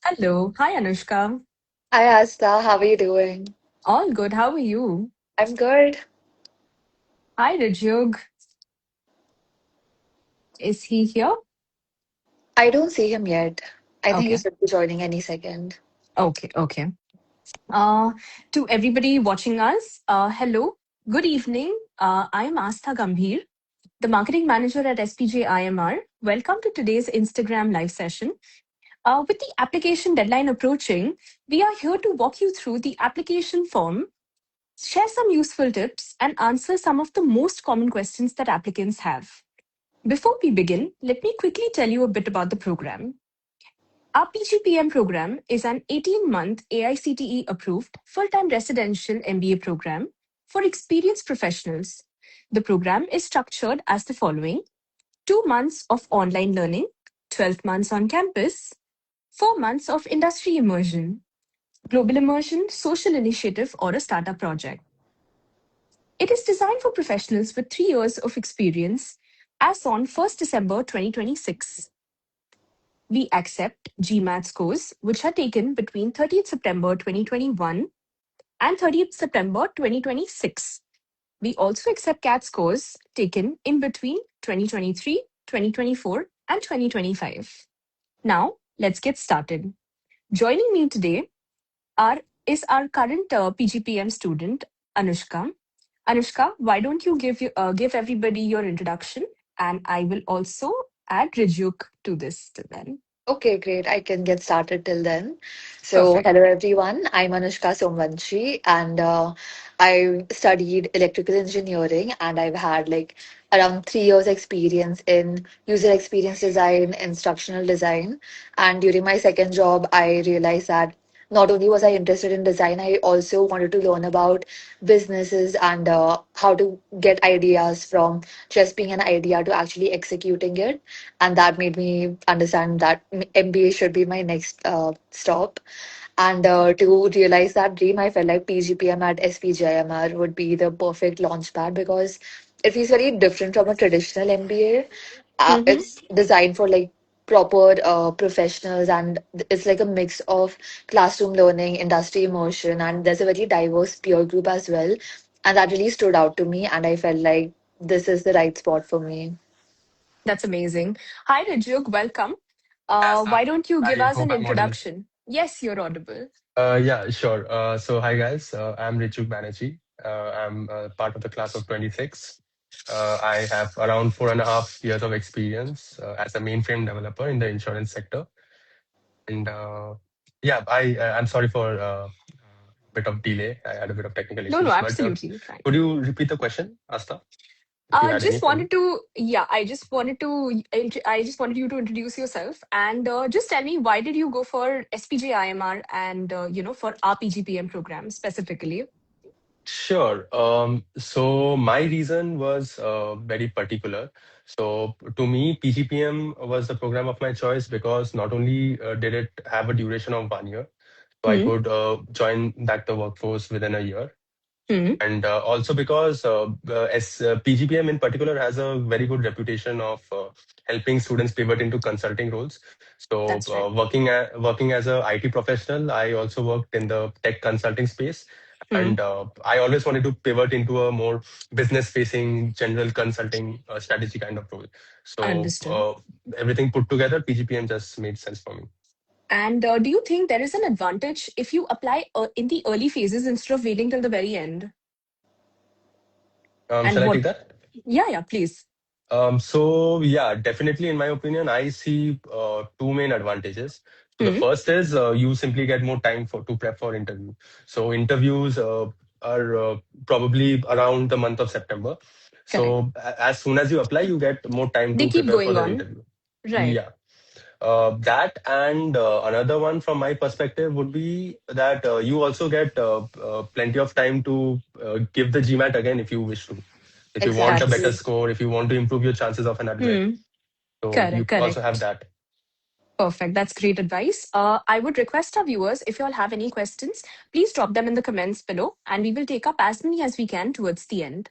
Hello. Hi, Anushka. Hi Asta, how are you doing? All good. How are you? I'm good. Hi, Rajyog. Is he here? I don't see him yet. I think he Okay. should be joining any second. Okay. Uh, to everybody watching us, hello. Good evening. I'm Astha Gambhir, the marketing manager at SPJIMR. Welcome to today's Instagram live session. With the application deadline approaching, we are here to walk you through the application form, share some useful tips, and answer some of the most common questions that applicants have. Before we begin, let me quickly tell you a bit about the program. Our PGPM program is an 18-month AICTE approved full time residential MBA program for experienced professionals. The program is structured as the following: 2 months of online learning, 12 months on campus, 4 months of industry immersion, global immersion, social initiative, or a startup project. It is designed for professionals with 3 years of experience as on 1st December 2026. We accept GMAT scores which are taken between 30th September 2021 and 30th September 2026. We also accept CAT scores taken in between 2023, 2024, and 2025. Now, let's get started. Joining me today are, is our current PGPM student, Anushka. Anushka, why don't you give everybody your introduction, and I will also add Rijuk to this then. Okay, great. I can get started till then. So, Perfect. hello everyone. I'm Anushka Somvanshi, and I studied electrical engineering, and I've had like around 3 years experience in user experience design, instructional design. And during my second job, I realized that not only was I interested in design, I also wanted to learn about businesses and how to get ideas from just being an idea to actually executing it, and that made me understand that MBA should be my next stop. And to realize that dream, I felt like PGPM at SPJIMR would be the perfect launch pad because it feels very different from a traditional MBA. Mm-hmm. It's designed for like proper professionals, and it's like a mix of classroom learning, industry immersion, and there's a very diverse peer group as well. And that really stood out to me, and I felt like this is the right spot for me. That's amazing. Hi, Rijuk. Welcome. Yes, Why don't you give I us hope an I'm audible. introduction? Yes, you're audible. Yeah, sure. So, hi guys, I'm Richuk Banerjee. I'm part of the class of 26. I have around 4.5 years of experience as a mainframe developer in the insurance sector. And I'm sorry for a bit of delay. I had a bit of technical No, no, issues, but absolutely fine. could you repeat the question, Asta, if you had any Just for me? wanted to, yeah, I just wanted you to introduce yourself and just tell me why did you go for SPJ IMR and for our PGPM program specifically? Sure. So my reason was very particular. So to me, PGPM was the program of my choice because not only did it have a duration of 1 year, so I Hmm. could join back the workforce within a year, Hmm. and also because PGPM in particular has a very good reputation of helping students pivot into consulting roles. So That's right. working as a IT professional, I also worked in the tech consulting space, Hmm. and I always wanted to pivot into a more business facing general consulting strategy kind of role. So Understood. everything put together, PGPM just made sense for me. And do you think there is an advantage if you apply in the early phases instead of waiting till the very end? And Shall I what? take that? Yeah, please. So yeah, definitely in my opinion, I see two main advantages. So the Hmm. first is you simply get more time for to prep for interview. So interviews are probably around the month of September. Correct. So as soon as you apply, you get more time They to keep prepare for going the on. interview. Right. Yeah. That and another one from my perspective would be that you also get plenty of time to give the GMAT again if you wish to. If you want a better Exactly. That's score, if you want to improve your chances of an upgrade, hmm. so you Correct. also have Correct. that. Perfect. That's great advice. I would request our viewers, if you all have any questions, please drop them in the comments below, and we will take up as many as we can towards the end.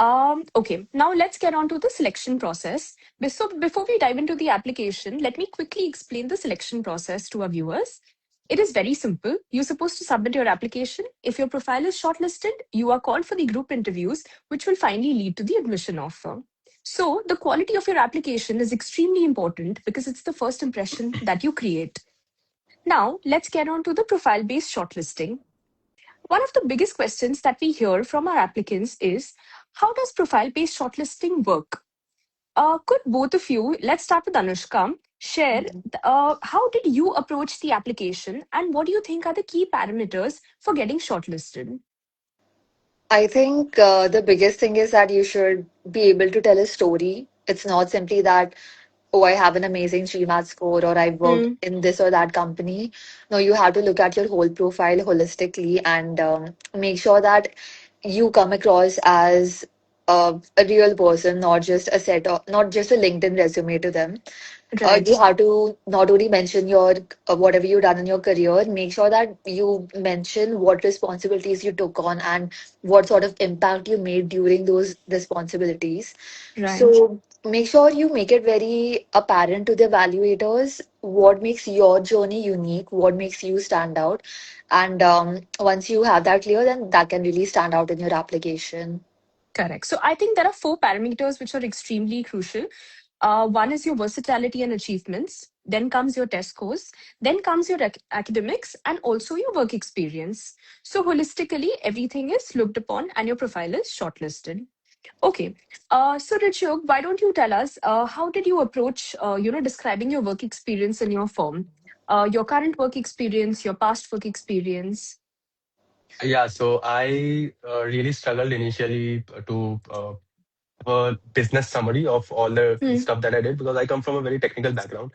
Okay, now let's get on to the selection process. So before we dive into the application, let me quickly explain the selection process to our viewers. It is very simple. You're supposed to submit your application. If your profile is shortlisted, you are called for the group interviews, which will finally lead to the admission offer. So the quality of your application is extremely important because it's the first impression that you create. Now, let's get on to the profile based shortlisting. One of the biggest questions that we hear from our applicants is, how does profile based shortlisting work? Could both of you, let's start with Anushka, share how did you approach the application and what do you think are the key parameters for getting shortlisted? I think the biggest thing is that you should be able to tell a story. It's not simply that, oh, I have an amazing GMAT score or I worked Hmm, in this or that company. No, you have to look at your whole profile holistically and make sure that you come across as a real person, not just a not just a LinkedIn resume to them. You right, have to not only mention your whatever you've done in your career, make sure that you mention what responsibilities you took on and what sort of impact you made during those responsibilities. right. So make sure you make it very apparent to the evaluators what makes your journey unique, what makes you stand out, and once you have that clear, then that can really stand out in your application. Correct. So I think there are four parameters which are extremely crucial. One is your versatility and achievements. Then comes your test scores. Then comes your academics and also your work experience. So holistically, everything is looked upon and your profile is shortlisted. Okay. So Richard, why don't you tell us how did you approach, describing your work experience in your firm? Your current work experience, your past work experience. Yeah, so I really struggled initially to a business summary of all the Hmm, stuff that I did because I come from a very technical background,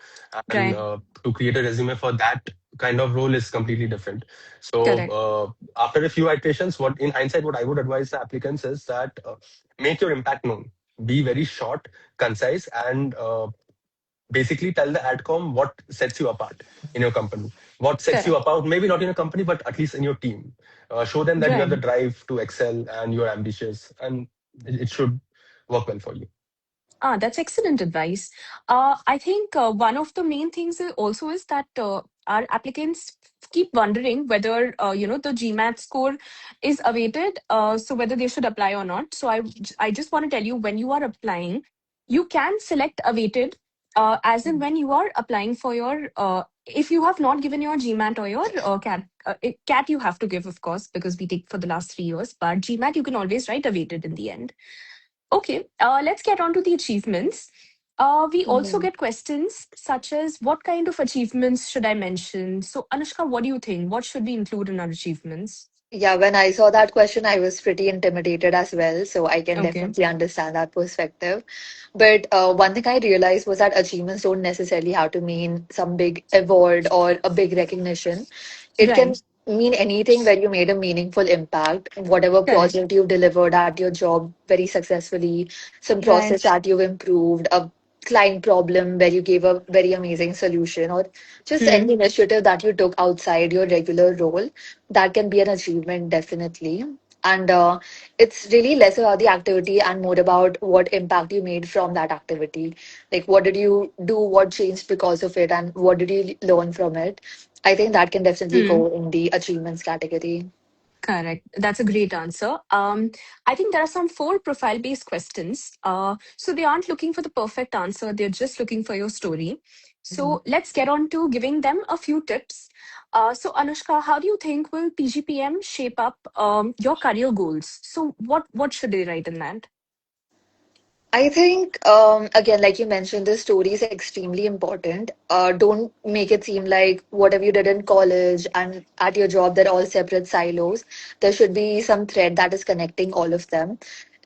and right. to create a resume for that kind of role is completely different. So Correct. after a few iterations, what in hindsight, what I would advise the applicants is that make your impact known. Be very short, concise, and basically tell the adcom what sets you apart in your company, what sets you Correct. apart, maybe not in a company, but at least in your team. Show them that you have the Right. drive to excel and you're ambitious, and it should work well for you. That's excellent advice. I think one of the main things also is that our applicants keep wondering whether the GMAT score is awaited, so whether they should apply or not. So I just want to tell you, when you are applying, you can select awaited, as in when you are applying for your if you have not given your GMAT or your CAT, you have to give, of course, because we take for the last 3 years. But GMAT, you can always write awaited in the end. Okay, let's get on to the achievements. We also Mhm. get questions such as, what kind of achievements should I mention? So, Anushka, what do you think? What should we include in our achievements? Yeah, when I saw that question, I was pretty intimidated as well. So I can Okay, definitely understand that perspective. But one thing I realized was that achievements don't necessarily have to mean some big award or a big recognition. It can right, mean anything where you made a meaningful impact, whatever correct, project you delivered at your job very successfully, some process right, that you've improved, a client problem where you gave a very amazing solution, or just hmm, any initiative that you took outside your regular role. That can be an achievement, definitely. And it's really less about the activity and more about what impact you made from that activity. Like, what did you do, what changed because of it, and what did you learn from it? I think that can definitely hmm. go in the achievements category. Correct. That's a great answer. I think there are some four profile based questions. So they aren't looking for the perfect answer, they're just looking for your story. Mhm. So let's get on to giving them a few tips. So, Anushka, how do you think will PGPM shape up your career goals? So, what should they write in that? I think, again, like you mentioned, the story is extremely important. Don't make it seem like whatever you did in college and at your job, they're all separate silos. There should be some thread that is connecting all of them.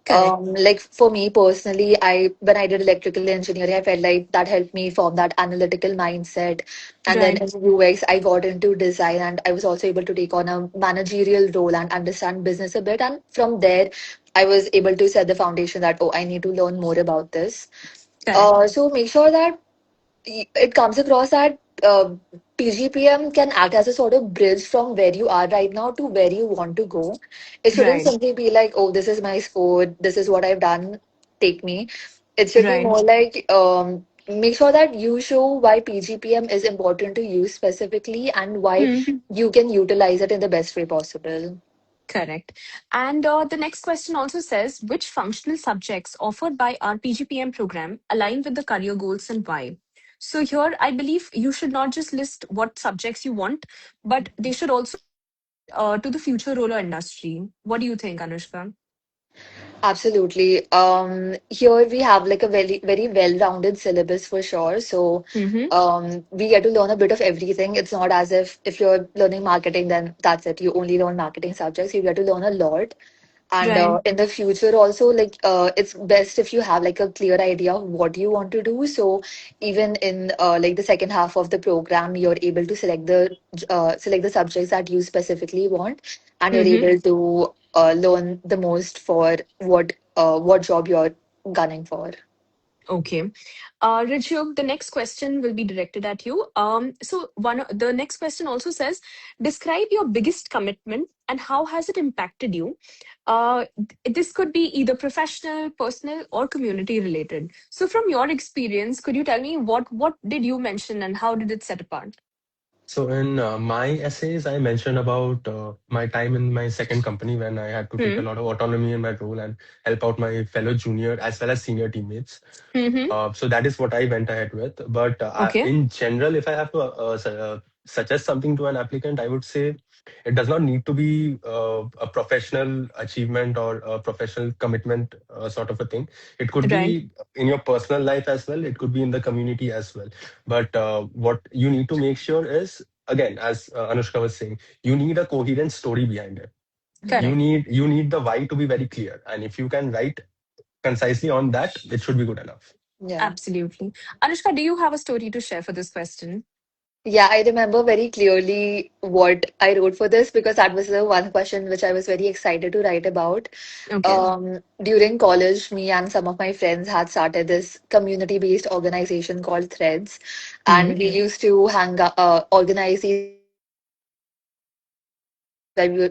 Correct. Like for me personally, I when I did electrical engineering, I felt like that helped me form that analytical mindset. And then Right. in UX, I got into design, and I was also able to take on a managerial role and understand business a bit. And from there, I was able to set the foundation that, oh, I need to learn more about this. Correct. So make sure that it comes across that uh, PGPM can act as a sort of bridge from where you are right now to where you want to go. It shouldn't Right. simply be like, oh, this is my score, this is what I've done, take me. It should be Right. more like, make sure that you show why PGPM is important to you specifically and why Hmm. you can utilize it in the best way possible. Correct. And the next question also says, which functional subjects offered by our PGPM program align with the career goals and why? So here, I believe you should not just list what subjects you want, but they should also be related to the future role or industry. What do you think, Anushka? Absolutely. Here we have like a very well-rounded syllabus for sure. So Mm-hmm. we get to learn a bit of everything. It's not as if you're learning marketing, then that's it. You only learn marketing subjects. You get to learn a lot. And Right. in the future also, like it's best if you have like a clear idea of what you want to do. So even in like the second half of the program, you're able to select the subjects that you specifically want, and you're Mm-hmm. able to learn the most for what job you're gunning for. Okay. Rajyog, the next question will be directed at you. So the next question also says, describe your biggest commitment and how has it impacted you? This could be either professional, personal, or community related. So from your experience, could you tell me what did you mention and how did it set apart? So in my essays, I mentioned about my time in my second company when I had to take a Hmm. lot of autonomy in my role and help out my fellow junior as well as senior teammates. Mm-hmm. So that is what I went ahead with. But Okay. in general, if I have to suggest something to an applicant, I would say it does not need to be a professional achievement or a professional commitment sort of a thing. It could Right. be in your personal life as well. It could be in the community as well. But what you need to make sure is, again, as Anushka was saying, you need a coherent story behind it. Correct. You need the why to be very clear, and if you can write concisely on that, it should be good enough. Yeah. Absolutely. Anushka, do you have a story to share for this question? Yeah, I remember very clearly what I wrote for this because that was the one question which I was very excited to write about. Okay. During college, me and some of my friends had started this community-based organization called Threads, Hmm. and we used to organize these where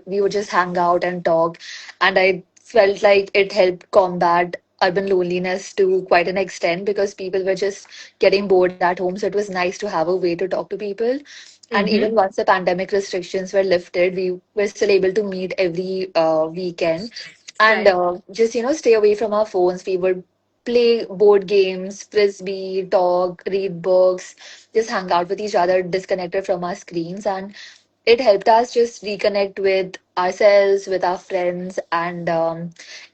we would just hang out and talk. And I felt like it helped combat urban loneliness to quite an extent because people were just getting bored at home. So it was nice to have a way to talk to people. And Mm-hmm. even once the pandemic restrictions were lifted, we were still able to meet every weekend and Right. just, stay away from our phones. We would play board games, frisbee, talk, read books, just hang out with each other, disconnected from our screens. And it helped us just reconnect with ourselves, with our friends, and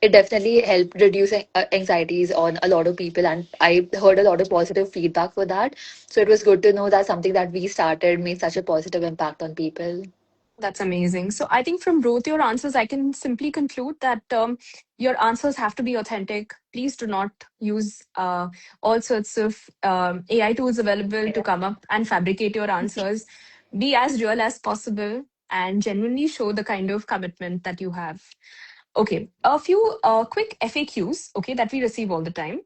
it definitely helped reduce anxieties on a lot of people. And I heard a lot of positive feedback for that. So it was good to know that something that we started made such a positive impact on people. That's amazing. So I think from both your answers, I can simply conclude that your answers have to be authentic. Please do not use all sorts of AI tools available to come up and fabricate your answers. Be as real as possible and genuinely show the kind of commitment that you have. Okay, a few quick FAQs, okay, that we receive all the time.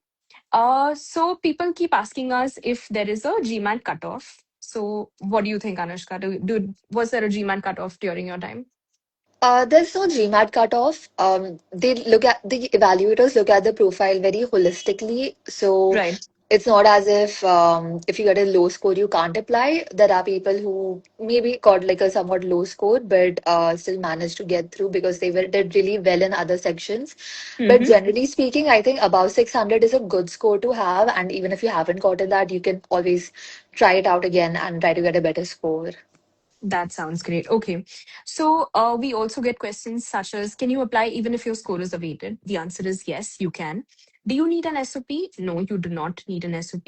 So people keep asking us if there is a GMAT cutoff. So what do you think, Anushka? Was there a GMAT cutoff during your time? There's no GMAT cutoff. The evaluators look at the profile very holistically. So Right. it's not as if you get a low score, you can't apply. There are people who maybe got like a somewhat low score, but still managed to get through because they did really well in other sections. But Mm-hmm. generally speaking, I think above 600 is a good score to have. And even if you haven't gotten that, you can always try it out again and try to get a better score. That sounds great. Okay. So we also get questions such as, can you apply even if your score is awaited? The answer is yes, you can. Do you need an SOP? No, you do not need an SOP.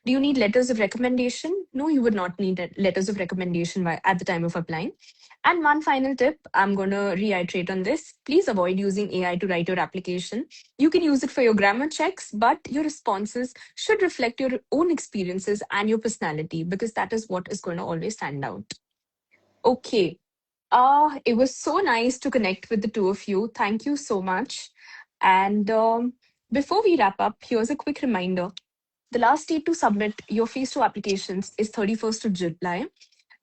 Do you need letters of recommendation? No, you would not need letters of recommendation at the time of applying. And one final tip, I'm going to reiterate on this. Please avoid using AI to write your application. You can use it for your grammar checks, but your responses should reflect your own experiences and your personality because that is what is going to always stand out. Okay. It was so nice to connect with the two of you. Thank you so much. And before we wrap up, here's a quick reminder. The last date to submit your phase 2 applications is 31st of July.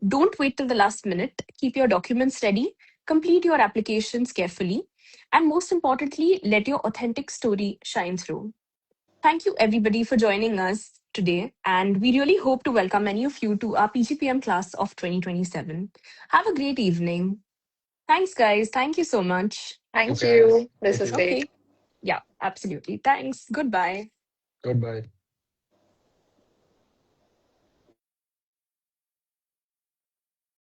Don't wait till the last minute. Keep your documents ready, complete your applications carefully, and most importantly, let your authentic story shine through. Thank you, everybody, for joining us today. And we really hope to welcome many of you to our PGPM class of 2027. Have a great evening. Thanks, guys. Thank you so much. Thank Okay, guys. you. This Thank was you. great. Okay. Yeah, absolutely. Thanks. Goodbye. Goodbye.